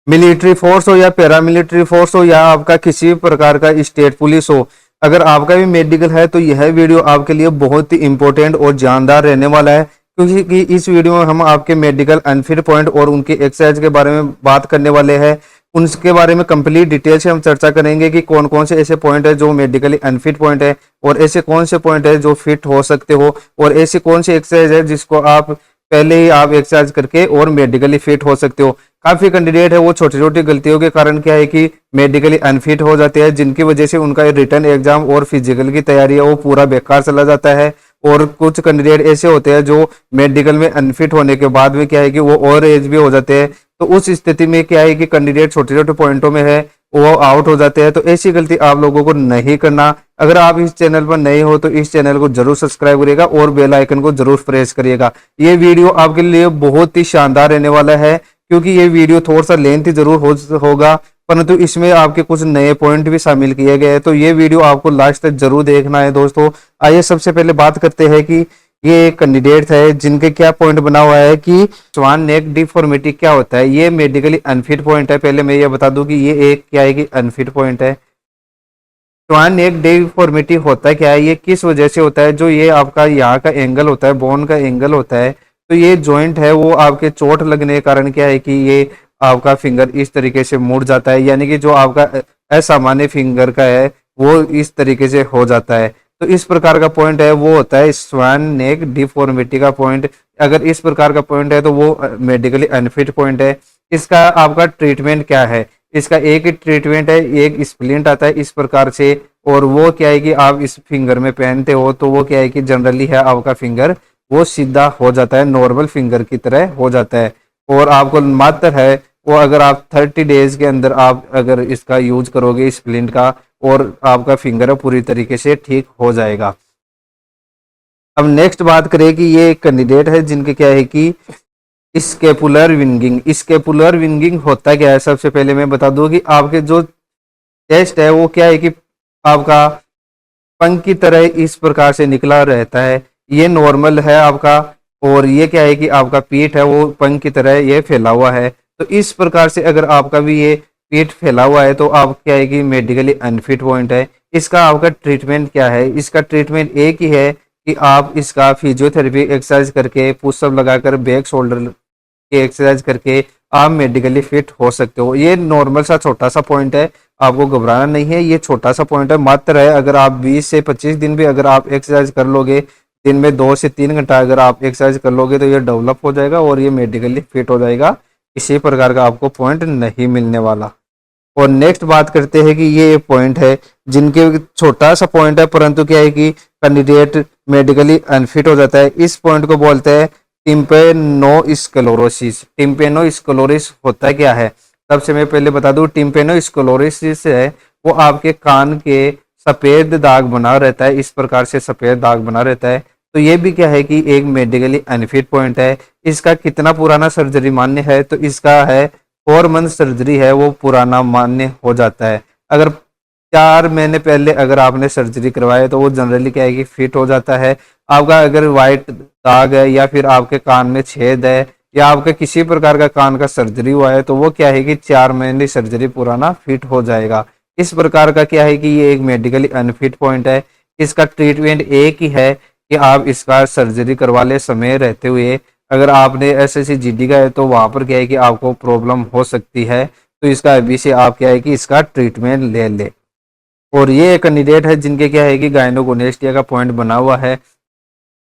Military force हो या paramilitary force हो या आपका किसी भी प्रकार का स्टेट पुलिस हो, अगर आपका भी मेडिकल है तो यह वीडियो आपके लिए बहुत ही इंपॉर्टेंट और जानदार रहने वाला है, क्योंकि कि इस वीडियो में हम आपके मेडिकल अनफिट पॉइंट और उनकी एक्सरसाइज के बारे में बात करने वाले हैं। उनके बारे में कंप्लीट डिटेल से हम चर्चा करेंगे कि कौन कौन से ऐसे पॉइंट है जो मेडिकली अनफिट पॉइंट है, और ऐसे कौन से पॉइंट है जो फिट हो सकते हो, और ऐसे कौन सी एक्सरसाइज है जिसको आप पहले ही आप एक्सरसाइज करके और मेडिकली फिट हो सकते हो। काफी कैंडिडेट है वो छोटी छोटी गलतियों के कारण क्या है कि मेडिकली अनफिट हो जाते हैं, जिनकी वजह से उनका रिटर्न एग्जाम और फिजिकल की तैयारी है वो पूरा बेकार चला जाता है। और कुछ कैंडिडेट ऐसे होते हैं जो मेडिकल में अनफिट होने के बाद में क्या है कि वो और एज भी हो जाते हैं, तो उस स्थिति में क्या है कि कैंडिडेट छोटे छोटे पॉइंटों में है वो आउट हो जाते हैं। तो ऐसी गलती आप लोगों को नहीं करना। अगर आप इस चैनल पर नए हो तो इस चैनल को जरूर सब्सक्राइब करिएगा और बेल आइकन को जरूर प्रेस करिएगा। ये वीडियो आपके लिए बहुत ही शानदार रहने वाला है, क्योंकि ये वीडियो थोड़ा सा लेंथी जरूर होगा, परंतु इसमें आपके कुछ नए पॉइंट भी शामिल किए गए हैं, तो ये वीडियो आपको लास्ट तक जरूर देखना है दोस्तों। आइए सबसे पहले बात करते हैं कि ये एक कैंडिडेट है जिनके क्या पॉइंट बना हुआ है कि स्वान नेक डिफॉर्मिटी क्या होता है। ये मेडिकली अनफिट पॉइंट है। पहले मैं ये बता दूं कि ये एक क्या है कि अनफिट पॉइंट है। स्वान नेक डिफॉर्मिटी होता क्या है, ये किस वजह से होता है, जो ये आपका यहाँ का एंगल होता है, बोन का एंगल होता है, तो ये जॉइंट है वो आपके चोट लगने के कारण क्या है कि ये आपका फिंगर इस तरीके से मुड़ जाता है, यानी कि जो आपका असामान्य फिंगर का है वो इस तरीके से हो जाता है। तो इस प्रकार का पॉइंट है वो होता है स्वान नेक डिफॉर्मिटी का पॉइंट। अगर इस प्रकार का पॉइंट है तो वो मेडिकली अनफिट पॉइंट है। इसका आपका ट्रीटमेंट क्या है, इसका एक ही ट्रीटमेंट है, एक स्प्लिंट आता है इस प्रकार से, और वो क्या है कि आप इस फिंगर में पहनते हो तो वो क्या है कि जनरली है आपका फिंगर वो सीधा हो जाता है, नॉर्मल फिंगर की तरह हो जाता है। और आपको मात्र है वो अगर आप 30 डेज के अंदर आप अगर इसका यूज करोगे स्प्लिंट का, और आपका फिंगर पूरी तरीके से ठीक हो जाएगा। अब नेक्स्ट बात करें कि ये एक कैंडिडेट है जिनके क्या है कि स्केपुलर विंगिंग। स्केपुलर विंगिंग होता क्या है, सबसे पहले मैं बता दूं कि आपके जो चेस्ट है वो क्या है कि आपका पंख की तरह इस प्रकार से निकला रहता है, ये नॉर्मल है आपका। और ये क्या है कि आपका पीठ है वो पंख की तरह ये फैला हुआ है। तो इस प्रकार से अगर आपका भी ये पीठ फैला हुआ है तो आप क्या है कि मेडिकली अनफिट पॉइंट है। इसका आपका ट्रीटमेंट क्या है, इसका ट्रीटमेंट एक ही है कि आप इसका फिजियोथेरेपी एक्सरसाइज करके, पुशअप लगाकर, बैक शोल्डर की एक्सरसाइज करके आप मेडिकली फिट हो सकते हो। ये नॉर्मल सा छोटा सा पॉइंट है, आपको घबराना नहीं है, ये छोटा सा पॉइंट है मात्र है। अगर आप 20 से 25 दिन भी अगर आप एक्सरसाइज कर लोगे, दिन में 2 से 3 घंटा अगर आप एक्सरसाइज कर लोगे तो ये डेवलप हो जाएगा और ये मेडिकली फिट हो जाएगा। किसी प्रकार का आपको पॉइंट नहीं मिलने वाला। और नेक्स्ट बात करते हैं कि ये पॉइंट है जिनके छोटा सा पॉइंट है, परंतु क्या है कि कैंडिडेट मेडिकली अनफिट हो जाता है। इस पॉइंट को बोलते हैं टिम्पेनोस्क्लेरोसिस। टिम्पेनोस्क्लेरोसिस होता है क्या है, सबसे मैं पहले बता दूं टिम्पेनोस्क्लेरोसिस है वो आपके कान के सफेद दाग बना रहता है, इस प्रकार से सफेद दाग बना रहता है। तो ये भी क्या है कि एक मेडिकली अनफिट पॉइंट है। इसका कितना पुराना सर्जरी मान्य है, तो इसका है 4 मंथ सर्जरी है वो पुराना मान्य हो जाता है। अगर 4 महीने पहले अगर आपने सर्जरी करवाए तो वो जनरली क्या है कि फिट हो जाता है। आपका अगर वाइट दाग है या फिर आपके कान में छेद है या आपके किसी प्रकार का कान का सर्जरी हुआ है तो वो क्या है कि 4 महीने सर्जरी पुराना फिट हो जाएगा। इस प्रकार का क्या है कि ये एक मेडिकली अनफिट पॉइंट है। इसका ट्रीटमेंट एक ही है कि आप इसका सर्जरी करवा ले समय रहते हुए। अगर आपने एसएससी जीडी का है तो वहां पर क्या है कि आपको प्रॉब्लम हो सकती है, तो इसका अभी से आप क्या है कि इसका ट्रीटमेंट ले ले। और ये एक कैंडिडेट है जिनके क्या है कि गायनोगोनेस्टिया का पॉइंट बना हुआ है,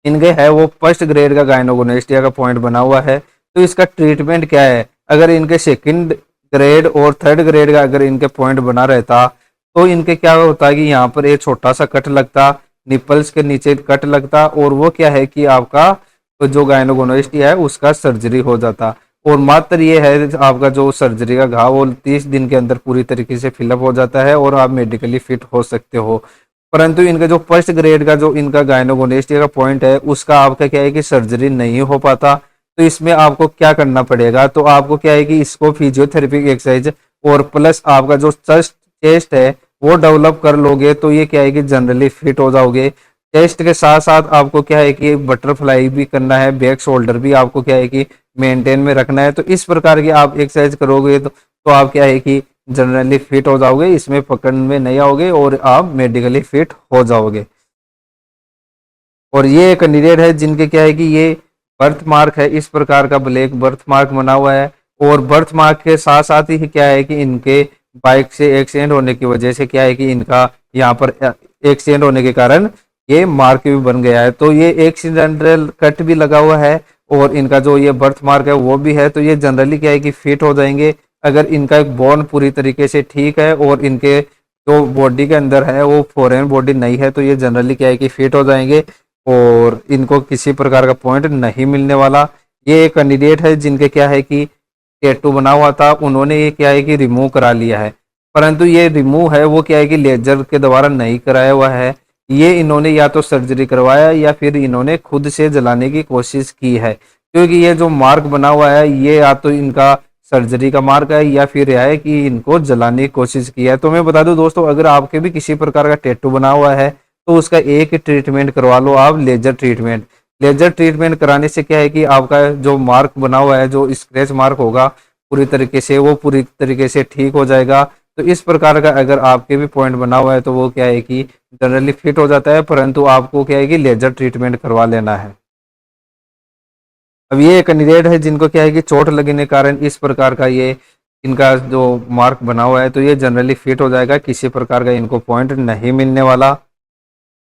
इनके है वो फर्स्ट ग्रेड का गायनोगोनेस्टिया का पॉइंट बना हुआ है। तो इसका ट्रीटमेंट क्या है, अगर इनके सेकंड ग्रेड और थर्ड ग्रेड का अगर इनके पॉइंट बना रहता तो इनके क्या होता है कि यहाँ पर एक छोटा सा कट लगता, निपल्स के नीचे कट लगता, और वो क्या है कि आपका तो जो गायनोगोनेस्टिया है उसका सर्जरी हो जाता। और मात्र ये है आपका जो सर्जरी का घाव वो 30 दिन के अंदर पूरी तरीके से फिलअप हो जाता है और आप मेडिकली फिट हो सकते हो। परंतु इनका जो फर्स्ट ग्रेड का जो इनका गायनोगोनेस्टिया का पॉइंट है उसका आपका क्या है कि सर्जरी नहीं हो पाता। तो इसमें आपको क्या करना पड़ेगा, तो आपको क्या है कि इसको फिजियोथेरेपी एक्सरसाइज और प्लस आपका जो चेस्ट है वो डेवलप कर लोगे तो ये क्या है कि जनरली फिट हो जाओगे। चेस्ट के साथ साथ आपको क्या है कि बटरफ्लाई भी करना है, बैक शोल्डर भी आपको क्या है कि मेंटेन में रखना है। तो इस प्रकार की आप एक्सरसाइज करोगे तो आप क्या है कि जनरली फिट हो जाओगे, इसमें पकड़ में नहीं आओगे और आप मेडिकली फिट हो जाओगे। और ये कैंडिडेट है जिनके क्या है कि ये बर्थ मार्क है, इस प्रकार का ब्लैक बर्थ मार्क बना हुआ है, और बर्थ मार्क के साथ साथ ही क्या है कि इनके बाइक से एक्सीडेंट होने की वजह से क्या है कि इनका यहाँ पर एक्सीडेंट होने के कारण ये मार्क भी बन गया है। तो ये एक्सीडेंटल कट भी लगा हुआ है और इनका जो ये बर्थ मार्क है वो भी है। तो ये जनरली क्या है कि फिट हो जाएंगे अगर इनका एक बोन पूरी तरीके से ठीक है और इनके जो बॉडी के अंदर है वो फॉरेन बॉडी नहीं है, तो ये जनरली क्या है कि फिट हो जाएंगे और इनको किसी प्रकार का पॉइंट नहीं मिलने वाला। ये एक कैंडिडेट है जिनके क्या है कि टैटू बना हुआ था, उन्होंने ये क्या है कि रिमूव करा लिया है, परंतु ये रिमूव है वो क्या है कि लेजर के द्वारा नहीं कराया हुआ है। ये इन्होंने या तो सर्जरी करवाया या फिर इन्होंने खुद से जलाने की कोशिश की है, क्योंकि ये जो मार्क बना हुआ है ये या तो इनका सर्जरी का मार्क है या फिर यह है कि इनको जलाने की कोशिश की है। तो मैं बता दूं दोस्तों, अगर आपके भी किसी प्रकार का टैटू बना हुआ है तो उसका एक ट्रीटमेंट करवा लो आप, लेजर ट्रीटमेंट। लेजर ट्रीटमेंट कराने से क्या है कि आपका जो मार्क बना हुआ है, जो स्क्रैच मार्क होगा पूरी तरीके से, वो पूरी तरीके से ठीक हो जाएगा। तो इस प्रकार का अगर आपके भी पॉइंट बना हुआ है तो वो क्या है कि जनरली फिट हो जाता है, परंतु आपको क्या है कि लेजर ट्रीटमेंट करवा लेना है। अब ये कैंडिडेट है जिनको क्या है कि चोट लगने के कारण इस प्रकार का ये इनका जो मार्क बना हुआ है, तो ये जनरली फिट हो जाएगा, किसी प्रकार का इनको पॉइंट नहीं मिलने वाला।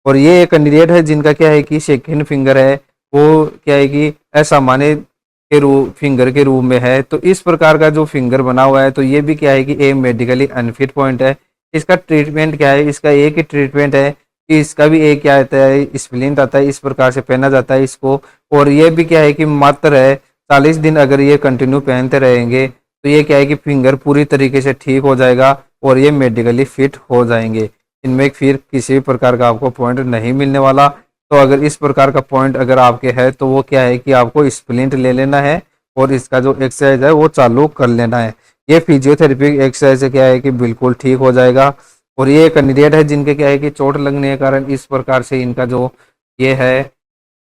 और ये एक कैंडिडेट है जिनका क्या है कि सेकंड फिंगर है वो क्या है कि असामान्य के रूप फिंगर के रूप में है। तो इस प्रकार का जो फिंगर बना हुआ है तो ये भी क्या है कि एक मेडिकली अनफिट पॉइंट है। इसका ट्रीटमेंट क्या है, इसका एक ही ट्रीटमेंट है कि इसका भी एक क्या आता है, स्प्लिंट आता है, इस प्रकार से पहना जाता है इसको। और ये भी क्या है कि मात्र है 40 दिन अगर ये कंटिन्यू पहनते रहेंगे तो ये क्या है कि फिंगर पूरी तरीके से ठीक हो जाएगा और ये मेडिकली फिट हो जाएंगे। इनमें फिर किसी भी प्रकार का आपको पॉइंट नहीं मिलने वाला। तो अगर इस प्रकार का पॉइंट अगर आपके है तो वो क्या है कि आपको स्प्लिंट ले लेना है और इसका जो एक्सरसाइज है वो चालू कर लेना है। ये फिजियोथेरेपी एक्सरसाइज से क्या है कि बिल्कुल ठीक हो जाएगा। और ये कैंडिडेट है जिनके क्या है कि चोट लगने के कारण इस प्रकार से इनका जो ये है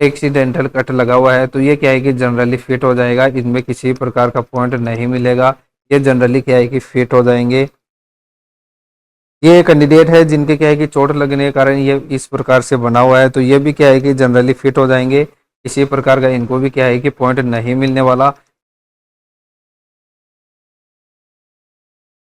एक्सीडेंटल कट लगा हुआ है, तो ये क्या है कि जनरली फिट हो जाएगा, इनमें किसी प्रकार का पॉइंट नहीं मिलेगा, ये जनरली क्या है कि फिट हो जाएंगे। ये कैंडिडेट है जिनके क्या है कि चोट लगने के कारण ये इस प्रकार से बना हुआ है, तो ये भी क्या है कि जनरली फिट हो जाएंगे, किसी प्रकार का इनको भी क्या है कि पॉइंट नहीं मिलने वाला।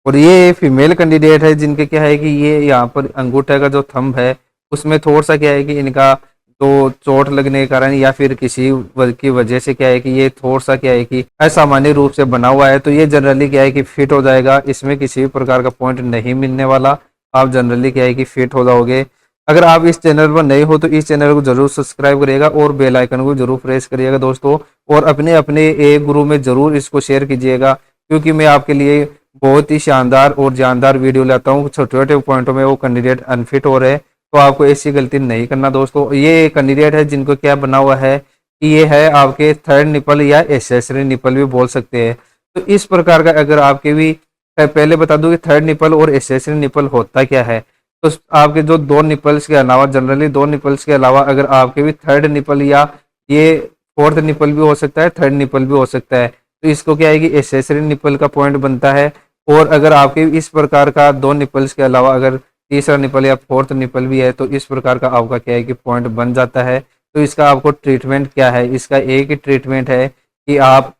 और ये फीमेल कैंडिडेट है जिनके क्या है कि ये यहाँ पर अंगूठे का जो थंब है उसमें थोड़ा सा क्या है कि इनका तो चोट लगने के कारण या फिर किसी की वजह से क्या है कि ये थोड़ा सा क्या है कि असामान्य रूप से बना हुआ है, तो ये जनरली क्या है कि फिट हो जाएगा, इसमें किसी भी प्रकार का पॉइंट नहीं मिलने वाला, आप जनरली क्या है कि फिट हो जाओगे। अगर आप इस चैनल पर नए हो तो इस चैनल को जरूर सब्सक्राइब करिएगा और बेल आइकन को जरूर प्रेस करिएगा दोस्तों, और अपने अपने एक ग्रुप में जरूर इसको शेयर कीजिएगा, क्योंकि मैं आपके लिए बहुत ही शानदार और जानदार वीडियो लाता हूँ। छोटे छोटे पॉइंटों में वो कैंडिडेट अनफिट हो रहे हैं, तो आपको ऐसी गलती नहीं करना दोस्तों। ये कैंडिडेट है जिनको क्या बना हुआ है कि ये है आपके थर्ड निपल या एसेसरी निपल भी बोल सकते हैं। तो इस प्रकार का अगर आपके भी पहले बता दूं कि थर्ड निपल और एसेसरी निपल होता क्या है। तो आपके जो दो निपल्स के अलावा, जनरली दो निपल्स के अलावा अगर आपके भी थर्ड निपल या ये फोर्थ निपल भी हो सकता है, थर्ड निपल भी हो सकता है, तो इसको क्या है कि एसेसरी निपल का पॉइंट बनता है। और अगर आपके इस प्रकार का दो निपल्स के अलावा अगर तीसरा निपल या फोर्थ निपल भी है तो इस प्रकार का आपका क्या है कि पॉइंट बन जाता है। तो इसका आपको ट्रीटमेंट क्या है, इसका एक ही ट्रीटमेंट है कि आप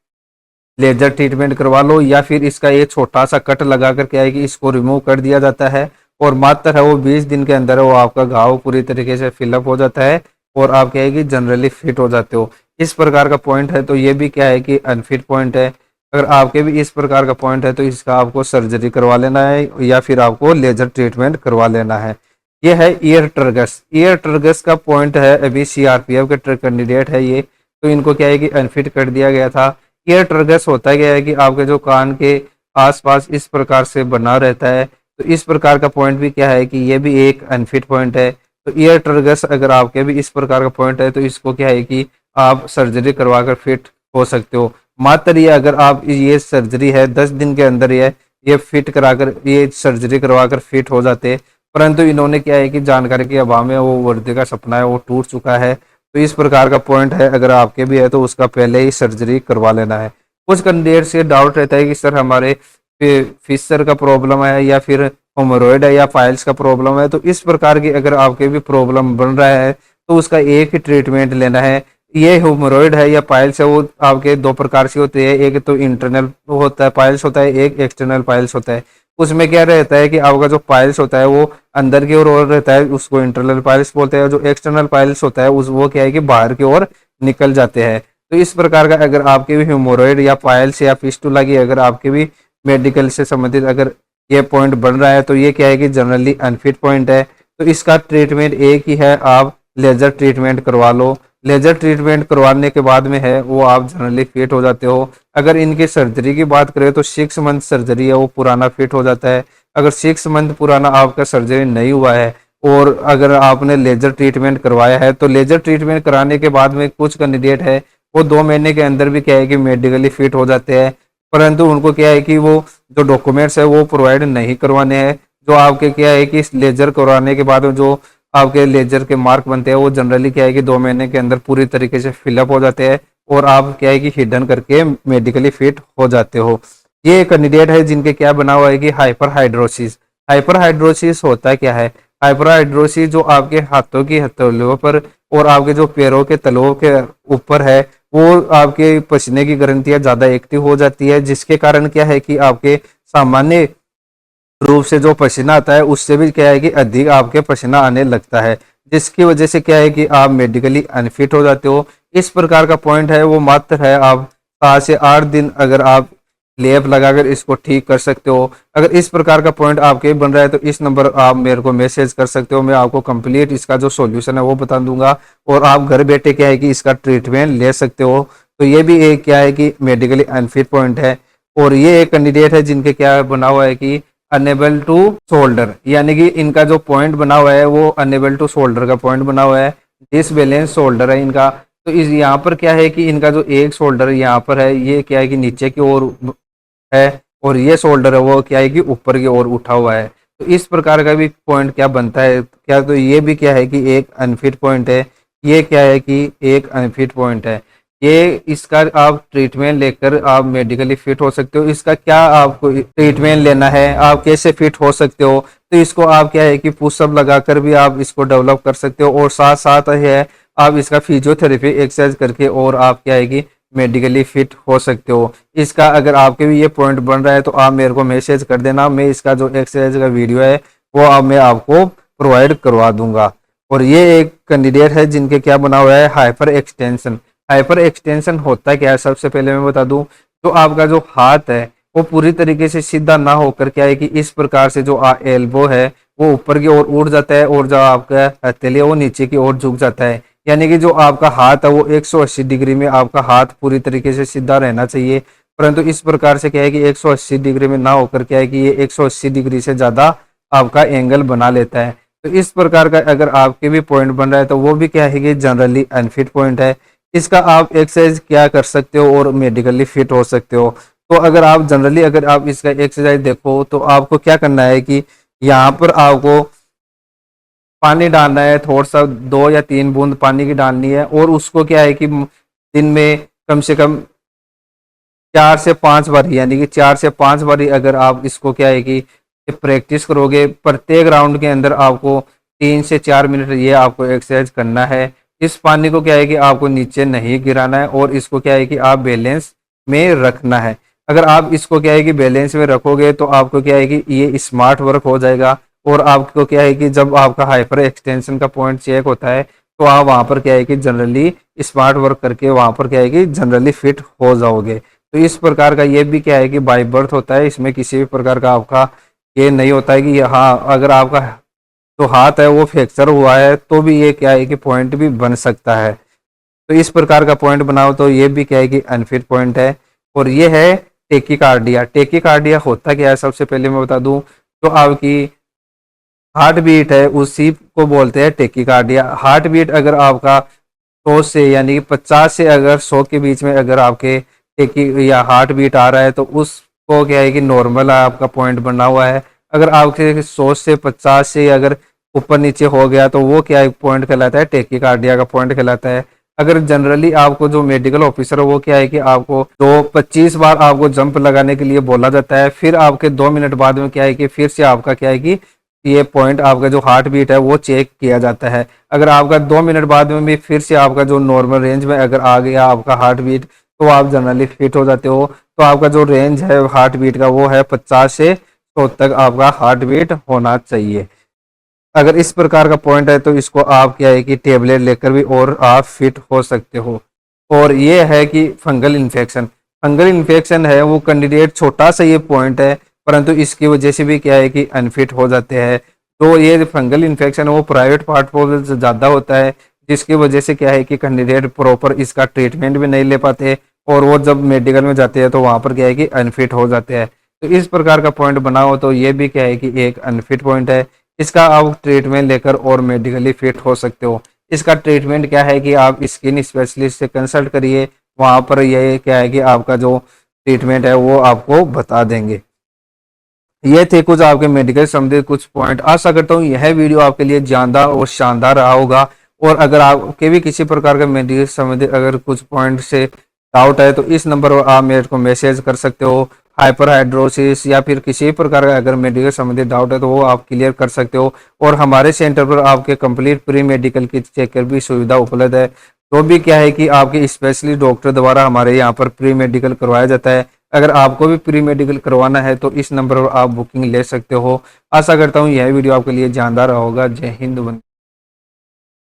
लेजर ट्रीटमेंट करवा लो या फिर इसका ये छोटा सा कट लगा कर क्या है कि इसको रिमूव कर दिया जाता है और मात्र है वो 20 दिन के अंदर वो आपका घाव पूरी तरीके से फिलअप हो जाता है और आप क्या है कि जनरली फिट हो जाते हो। इस प्रकार का पॉइंट है तो ये भी क्या है कि अनफिट पॉइंट है। अगर आपके भी इस प्रकार का पॉइंट है तो इसका आपको सर्जरी करवा लेना है या फिर आपको लेजर ट्रीटमेंट करवा लेना है। ये है ईयर ट्रगस। ईयर ट्रगस का पॉइंट है अभी सीआरपीएफ के कैंडिडेट है ये, तो इनको क्या है कि अनफिट कर दिया गया था। ईयर ट्रगस होता क्या है कि आपके जो कान के आसपास इस प्रकार से बना रहता है, तो इस प्रकार का पॉइंट भी क्या है कि ये भी एक अनफिट पॉइंट है। तो ईयर ट्रगस अगर आपके भी इस प्रकार का पॉइंट है तो इसको क्या है कि आप सर्जरी करवा कर फिट हो सकते हो। मात्र ये अगर आप ये सर्जरी है 10 दिन के अंदर ये फिट कराकर ये सर्जरी करवा कर फिट हो जाते, परंतु इन्होंने क्या है कि जानकारी के अभाव में वो वर्दी का सपना है वो टूट चुका है। तो इस प्रकार का पॉइंट है अगर आपके भी है तो उसका पहले ही सर्जरी करवा लेना है। कुछ कैंडिडेट से डाउट रहता है कि सर हमारे फिशर का प्रॉब्लम है या फिर होमोरॉइड है या पाइल्स का प्रॉब्लम है, तो इस प्रकार की अगर आपके भी प्रॉब्लम बन रहा है तो उसका एक ही ट्रीटमेंट लेना है। ये होमोरॉइड है या पाइल्स है, वो आपके दो प्रकार से होते हैं, एक तो इंटरनल होता है पाइल्स होता है, एक एक्सटर्नल पाइल्स होता है। उसमें क्या रहता है कि आपका जो पाइल्स होता है वो अंदर की ओर रहता है, उसको इंटरनल पाइल्स बोलते हैं। जो एक्सटर्नल पाइल्स होता है उस वो क्या है कि बाहर की ओर निकल जाते हैं। तो इस प्रकार का अगर आपके भी हेमोरॉइड या पाइल्स या फिस्टुला की अगर आपके भी मेडिकल से संबंधित अगर ये पॉइंट बन रहा है तो ये क्या है कि जनरली अनफिट पॉइंट है। तो इसका ट्रीटमेंट एक ही है, आप लेजर ट्रीटमेंट करवा लो। लेजर ट्रीटमेंट करवाने के बाद में है वो आप जनरली फिट हो जाते हो। अगर इनकी सर्जरी की बात करें तो 6 मंथ सर्जरी है, वो पुराना फिट हो जाता है। अगर 6 मंथ पुराना आपका सर्जरी नहीं हुआ है और अगर आपने लेजर ट्रीटमेंट करवाया है तो लेजर ट्रीटमेंट कराने के बाद में कुछ कैंडिडेट है वो 2 महीने के अंदर भी क्या है कि मेडिकली फिट हो जाते हैं, परंतु उनको क्या है कि वो जो डॉक्यूमेंट्स है वो प्रोवाइड नहीं करवाने हैं। जो आपके क्या है कि लेजर करवाने के बाद में जो आपके लेजर के मार्क बनते हैं वो जनरली क्या है कि 2 महीने के अंदर पूरी तरीके से फिलअप हो जाते हैं और आप क्या है कि हिडन करके मेडिकली फिट हो जाते हो। ये कैंडिडेट है जिनके क्या बना हुआ है कि हाइपर हाइड्रोसिस। हाइपर हाइड्रोसिस होता क्या है? हाइपर हाइड्रोसिस जो आपके हाथों की हथेलियों पर और आपके जो पैरों के तलवों के ऊपर है वो आपके पसीने की ग्रंथियां ज्यादा एक्टिव हो जाती है, जिसके कारण क्या है कि आपके सामान्य रूप से जो पसीना आता है उससे भी क्या है कि अधिक आपके पसीना आने लगता है, जिसकी वजह से क्या है कि आप मेडिकली अनफिट हो जाते हो। इस प्रकार का पॉइंट है वो मात्र है आप 7 से 8 दिन अगर आप लेप लगाकर इसको ठीक कर सकते हो। अगर इस प्रकार का पॉइंट आपके बन रहा है तो इस नंबर आप मेरे को मैसेज कर सकते हो, मैं आपको कंप्लीट इसका जो सॉल्यूशन है वो बता दूंगा और आप घर बैठे क्या है कि इसका ट्रीटमेंट ले सकते हो। तो ये भी एक क्या है कि मेडिकली अनफिट पॉइंट है। और ये एक कैंडिडेट है जिनके क्या बना हुआ है कि अनेबल टू शोल्डर, यानी कि इनका जो पॉइंट बना हुआ है वो अनेबल टू शोल्डर का पॉइंट बना हुआ है। डिसबैलेंस शोल्डर है इनका। तो इस यहाँ पर क्या है कि इनका जो एक शोल्डर यहाँ पर है ये क्या है कि नीचे की ओर है और ये शोल्डर है वो क्या है कि ऊपर की ओर उठा हुआ है। तो इस प्रकार का भी पॉइंट क्या बनता है क्या, तो ये भी क्या है कि एक अनफिट पॉइंट है। ये क्या है कि एक अनफिट पॉइंट है। ये इसका आप ट्रीटमेंट लेकर आप मेडिकली फिट हो सकते हो। इसका क्या आपको ट्रीटमेंट लेना है, आप कैसे फिट हो सकते हो, तो इसको आप क्या है कि पुशअप लगाकर भी आप इसको डेवलप कर सकते हो और साथ साथ है आप इसका फिजियोथेरेपी एक्सरसाइज करके और आप क्या है कि मेडिकली फिट हो सकते हो। इसका अगर आपके भी ये पॉइंट बन रहा है तो आप मेरे को मैसेज कर देना, मैं इसका जो एक्सरसाइज का वीडियो है वो अब मैं आपको प्रोवाइड करवा दूंगा। और ये एक कैंडिडेट है जिनके क्या बना हुआ है हाइपर एक्सटेंशन। हाइपर एक्सटेंशन होता क्या है सबसे पहले मैं बता दूं, तो आपका जो हाथ है वो पूरी तरीके से सीधा ना होकर क्या है कि इस प्रकार से जो एल्बो है वो ऊपर की ओर उड़ जाता है और जो आपका हथेली है वो नीचे की ओर झुक जाता है। यानी कि जो आपका हाथ है वो 180 डिग्री में आपका हाथ पूरी तरीके से सीधा रहना चाहिए, परंतु इस प्रकार से क्या है कि 180 डिग्री में ना होकर क्या है कि ये 180 डिग्री से ज्यादा आपका एंगल बना लेता है। तो इस प्रकार का अगर आपके भी पॉइंट बन रहा है तो वो भी क्या है कि जनरली अनफिट पॉइंट है। इसका आप एक्सरसाइज क्या कर सकते हो और मेडिकली फिट हो सकते हो। तो अगर आप जनरली अगर आप इसका एक्सरसाइज देखो तो आपको क्या करना है कि यहाँ पर आपको पानी डालना है, थोड़ा सा 2 या 3 बूंद पानी की डालनी है और उसको क्या है कि दिन में कम से कम 4 से 5 बार, यानी कि 4 से 5 बार अगर आप इसको क्या है कि प्रैक्टिस करोगे, प्रत्येक राउंड के अंदर आपको 3 से 4 मिनट ये आपको एक्सरसाइज करना है। इस पानी को क्या है कि आपको नीचे नहीं गिराना है और इसको क्या है कि आप बैलेंस में रखना है। अगर आप इसको क्या है कि बैलेंस में रखोगे तो आपको क्या है कि ये स्मार्ट वर्क हो जाएगा और आपको क्या है कि जब आपका हाइपर एक्सटेंशन का पॉइंट चेक होता है तो आप वहां पर क्या है कि जनरली स्मार्ट वर्क करके वहां पर क्या है कि जनरली फिट हो जाओगे। तो इस प्रकार का ये भी क्या है कि बाय बर्थ होता है, इसमें किसी भी प्रकार का आपका ये नहीं होता है कि हाँ अगर आपका जो हाथ है वो फ्रैक्चर हुआ है तो भी ये क्या है कि पॉइंट भी बन सकता है। तो इस प्रकार का पॉइंट बनाओ तो ये भी क्या है कि अनफिट पॉइंट है। और ये है टेकिकार्डिया। टेकिकार्डिया होता क्या है सबसे पहले मैं बता दूं, तो आपकी हार्ट बीट है उसी को बोलते हैं टेकिकार्डिया। हार्ट बीट अगर आपका 100 से यानी कि 50 से अगर 100 के बीच में अगर आपके टेकी या हार्ट बीट आ रहा है तो उसको क्या है कि नॉर्मल आपका पॉइंट बना हुआ है। अगर आपके 100 से 50 से अगर ऊपर नीचे हो गया तो वो क्या एक पॉइंट कहलाता है, टेकिकार्डिया का पॉइंट कहलाता है। अगर जनरली आपको जो मेडिकल ऑफिसर है वो क्या है कि आपको 25 बार आपको जंप लगाने के लिए बोला जाता है, फिर आपके 2 मिनट बाद में क्या है कि फिर से आपका क्या है कि ये पॉइंट आपका जो हार्ट बीट है वो चेक किया जाता है। अगर आपका 2 मिनट बाद में भी फिर से आपका जो नॉर्मल रेंज में अगर आ गया आपका हार्ट बीट, तो आप जनरली फिट हो जाते हो। तो आपका जो रेंज है हार्ट बीट का वो है 50 से 100 तक आपका हार्ट बीट होना चाहिए। अगर इस प्रकार का पॉइंट है तो इसको आप क्या है कि टेबलेट लेकर भी और आप फिट हो सकते हो। और ये है कि फंगल इन्फेक्शन है वो कैंडिडेट छोटा सा ये पॉइंट है, परंतु इसकी वजह से भी क्या है कि अनफिट हो जाते हैं। तो ये फंगल इन्फेक्शन वो प्राइवेट पार्ट पर ज़्यादा होता है, जिसकी वजह से क्या है कि कैंडिडेट प्रॉपर इसका ट्रीटमेंट भी नहीं ले पाते, और वो जब मेडिकल में जाते हैं तो वहाँ पर क्या है कि अनफिट हो जाते हैं। तो इस प्रकार का पॉइंट बनाओ तो ये भी क्या है कि एक अनफिट पॉइंट है। इसका आप ट्रीटमेंट लेकर और मेडिकली फिट हो सकते हो। इसका ट्रीटमेंट क्या है कि आप स्किन स्पेशलिस्ट से कंसल्ट करिए, वहाँ पर ये क्या है कि आपका जो ट्रीटमेंट है वो आपको बता देंगे। ये थे कुछ आपके मेडिकल संबंधित कुछ पॉइंट। आशा करता हूँ यह वीडियो आपके लिए जानदार और शानदार रहा होगा। और अगर आपके भी किसी प्रकार का मेडिकल संबंधित अगर कुछ पॉइंट से डाउट है तो इस नंबर पर आप मेरे को मैसेज कर सकते हो। हाइपरहाइड्रोसिस या फिर किसी प्रकार का अगर मेडिकल संबंधित डाउट है तो वो आप क्लियर कर सकते हो। और हमारे सेंटर पर आपके कंप्लीट प्री मेडिकल की चेकअप भी सुविधा उपलब्ध है। तो भी क्या है कि आपके स्पेशलिस्ट डॉक्टर द्वारा हमारे यहाँ पर प्री मेडिकल करवाया जाता है। अगर आपको भी प्री मेडिकल करवाना है तो इस नंबर पर आप बुकिंग ले सकते हो। आशा करता हूँ यह वीडियो आपके लिए जानदार होगा। जय हिंद।